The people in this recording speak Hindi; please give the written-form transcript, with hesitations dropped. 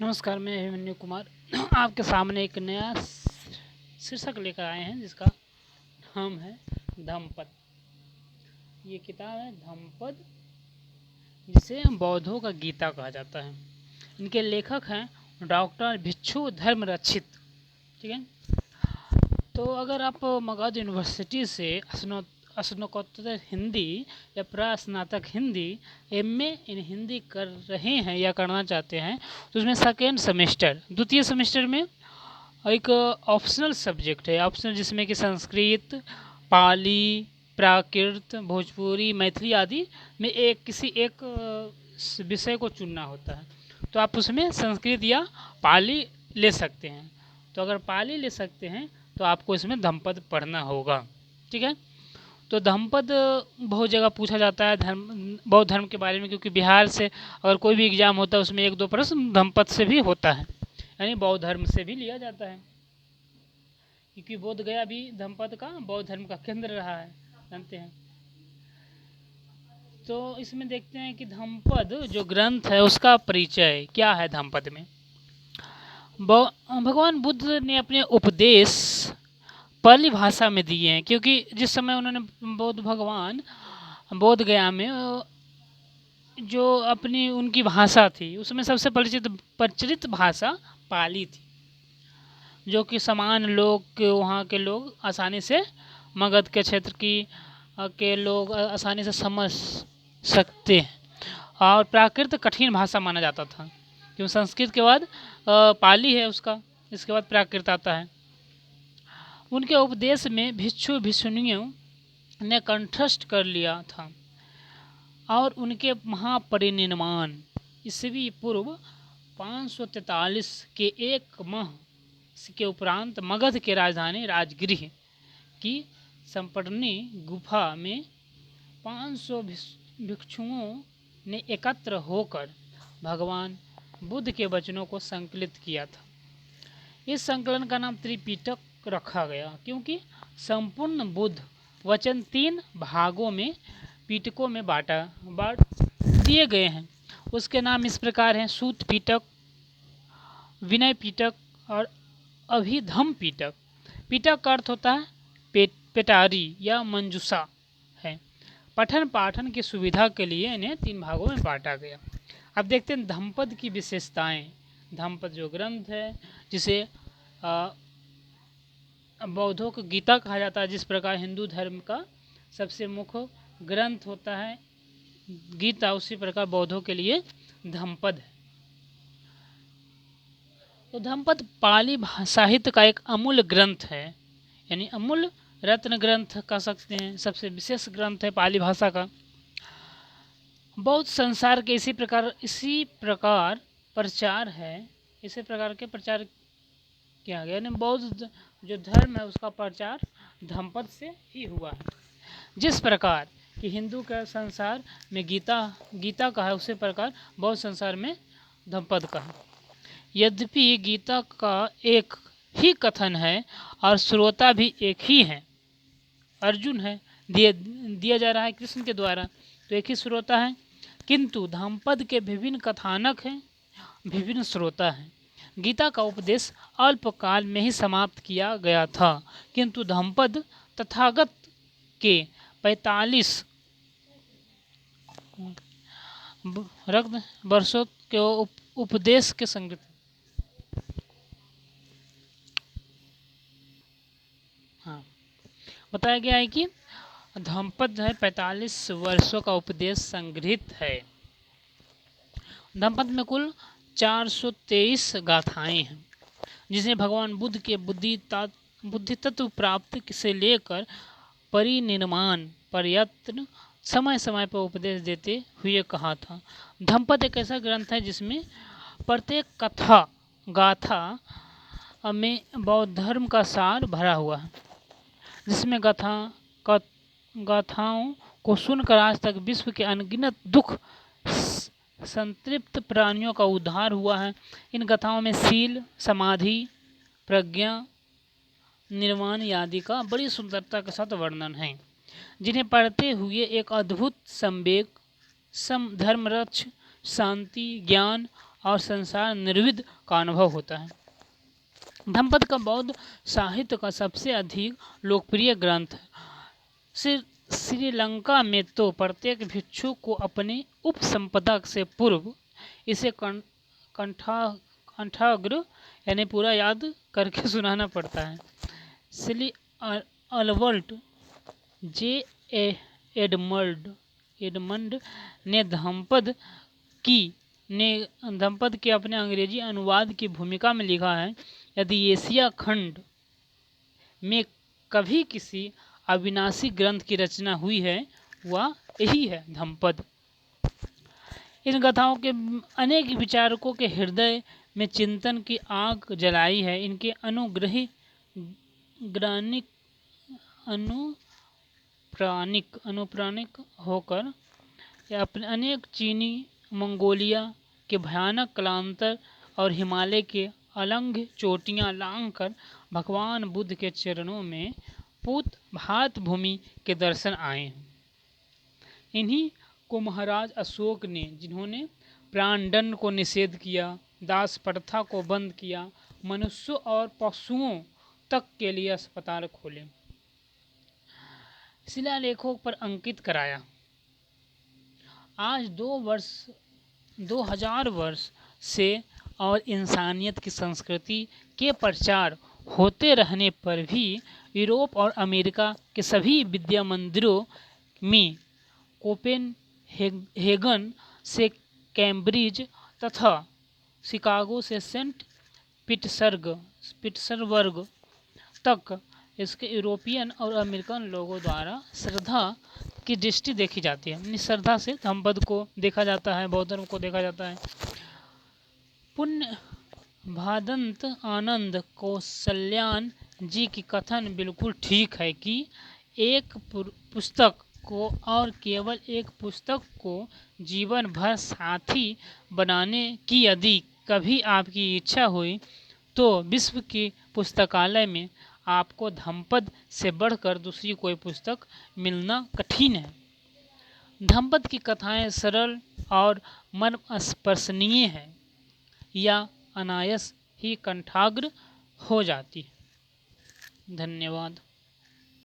नमस्कार, मैं अभिमन्यु कुमार आपके सामने एक नया शीर्षक लेकर आए हैं जिसका नाम है धम्मपद। ये किताब है धम्मपद, जिसे बौद्धों का गीता कहा जाता है। इनके लेखक हैं डॉक्टर भिक्षु धर्मरक्षित। ठीक है, तो अगर आप मगध यूनिवर्सिटी से स्नातकोत्तर हिंदी या प्रास्नातक हिंदी एमए इन हिंदी कर रहे हैं या करना चाहते हैं, तो उसमें सेकेंड सेमेस्टर द्वितीय सेमेस्टर में एक ऑप्शनल सब्जेक्ट है, ऑप्शनल, जिसमें कि संस्कृत, पाली, प्राकृत, भोजपुरी, मैथिली आदि में किसी एक विषय को चुनना होता है। तो आप उसमें संस्कृत या पाली ले सकते हैं। तो अगर पाली ले सकते हैं तो आपको इसमें धम्मपद पढ़ना होगा। ठीक है, तो धम्मपद बहुत जगह पूछा जाता है बौद्ध धर्म के बारे में, क्योंकि बिहार से अगर कोई भी एग्जाम होता है उसमें 1-2 प्रश्न धम्मपद से भी होता है, यानी बौद्ध धर्म से भी लिया जाता है, क्योंकि बोध गया भी धम्मपद का बौद्ध धर्म का केंद्र रहा है, जानते हैं। तो इसमें देखते हैं कि धम्मपद जो ग्रंथ है उसका परिचय क्या है। धम्मपद में भगवान बुद्ध ने अपने उपदेश पाली भाषा में दिए हैं, क्योंकि जिस समय उन्होंने बौद्ध भगवान बोध गया में जो अपनी उनकी भाषा थी उसमें सबसे प्रचलित भाषा पाली थी, जो कि समान लोग के वहाँ के लोग आसानी से मगध के क्षेत्र के लोग आसानी से समझ सकते हैं। और प्राकृत कठिन भाषा माना जाता था, क्योंकि संस्कृत के बाद पाली है उसका, इसके बाद प्राकृत आता है। उनके उपदेश में भिक्षु भिक्षुणियों ने कंठस्थ कर लिया था और उनके महापरिनिर्वाण ईस्वी पूर्व 543 के एक माह के उपरांत मगध के राजधानी राजगृह की संपन्नी गुफा में 500 भिक्षुओं ने एकत्र होकर भगवान बुद्ध के वचनों को संकलित किया था। इस संकलन का नाम त्रिपिटक रखा गया, क्योंकि संपूर्ण बुद्ध वचन 3 भागों में पिटकों में बांट दिए गए हैं। उसके नाम इस प्रकार हैं: सूत पिटक, विनय पिटक और अभिधम्म पिटक। पिटक का अर्थ होता है पेटारी या मंजूषा है। पठन पाठन की सुविधा के लिए इन्हें 3 भागों में बांटा गया। अब देखते हैं धम्मपद की विशेषताएं। धम्मपद जो ग्रंथ है, जिसे बौद्धों को गीता कहा जाता है, जिस प्रकार हिंदू धर्म का सबसे मुख्य ग्रंथ होता है गीता, उसी प्रकार बौद्धों के लिए धम्मपद है। तो धम्मपद पाली साहित्य का एक अमूल्य ग्रंथ है, यानी अमूल्य रत्न ग्रंथ कह सकते हैं। सबसे विशेष ग्रंथ है पाली भाषा का। बौद्ध संसार के इसी प्रकार प्रचार है, इसी प्रकार के प्रचार किया गया, यानी बौद्ध जो धर्म है उसका प्रचार धम्मपद से ही हुआ है। जिस प्रकार कि हिंदू का संसार में गीता का है, उसी प्रकार बौद्ध संसार में धम्मपद का है। यद्यपि गीता का एक ही कथन है और श्रोता भी एक ही है, अर्जुन है, दिया जा रहा है कृष्ण के द्वारा, तो एक ही श्रोता है, किंतु धम्मपद के विभिन्न कथानक हैं, विभिन्न श्रोता हैं। गीता का उपदेश अल्पकाल में ही समाप्त किया गया था, किंतु धम्मपद तथागत के 45 वर्षों के उपदेश के संगत। हाँ, बताया गया है कि धम्मपद है 45 वर्षों का उपदेश संग्रहित है। धम्मपद में कुल 423 गाथाएं हैं, जिसमें भगवान बुद्ध के बुद्धि तत्व प्राप्ति से लेकर परिनिर्वाण पर्यंत समय समय पर उपदेश देते हुए कहा था। धम्मपद एक ऐसा ग्रंथ है जिसमें प्रत्येक कथा गाथा में बौद्ध धर्म का सार भरा हुआ है, जिसमें गाथाओं को सुनकर आज तक विश्व के अनगिनत दुख संतृप्त प्राणियों का उद्धार हुआ है। इन गाथाओं में सील, समाधि, प्रज्ञा, निर्वाण आदि का बड़ी सुंदरता के साथ वर्णन है, जिन्हें पढ़ते हुए एक अद्भुत संवेग, धर्मरक्ष, शांति, ज्ञान और संसार निर्विद का अनुभव होता है। धम्मपद का बौद्ध साहित्य का सबसे अधिक लोकप्रिय ग्रंथ है। श्रीलंका में तो प्रत्येक भिक्षु को अपने उपसंपदा से पूर्व इसे कंठाग्र यानी पूरा याद करके सुनाना पड़ता है। श्री अल्बर्ट जे एडमंड ने धम्मपद के अपने अंग्रेजी अनुवाद की भूमिका में लिखा है, यदि एशिया खंड में कभी किसी अविनाशी ग्रंथ की रचना हुई है वह यही है धम्मपद। इन कथाओं के अनेक विचारकों के हृदय में चिंतन की आग जलाई है। इनके अनुप्राणिक होकर अपने अनेक चीनी, मंगोलिया के भयानक कालांतर और हिमालय के अलंघ्य चोटियां लांघकर भगवान बुद्ध के चरणों में पूत भात भूमि के दर्शन आए। इन्हीं को महाराज अशोक ने, जिन्होंने प्राणदंड को निषेध किया, दास प्रथा को बंद किया, मनुष्यों और पशुओं तक के लिए अस्पताल खोले, शिलालेखों पर अंकित कराया। आज 2000 वर्ष से और इंसानियत की संस्कृति के प्रचार होते रहने पर भी यूरोप और अमेरिका के सभी विद्या मंदिरों में कोपेनहेगन से कैम्ब्रिज तथा शिकागो से सेंट पीटर्सबर्ग तक इसके यूरोपियन और अमेरिकन लोगों द्वारा श्रद्धा की दृष्टि देखी जाती है। श्रद्धा से धम्मपद को देखा जाता है, बौद्ध धर्म को देखा जाता है। पुण्य भादंत आनंद कौशल्यान जी की कथन बिल्कुल ठीक है कि एक पुस्तक को और केवल एक पुस्तक को जीवन भर साथी बनाने की यदि कभी आपकी इच्छा हुई तो विश्व की पुस्तकालय में आपको धम्मपद से बढ़कर दूसरी कोई पुस्तक मिलना कठिन है। धम्मपद की कथाएं सरल और मर्मस्पर्शनीय हैं या अनायास ही कंठाग्र हो जाती है। धन्यवाद।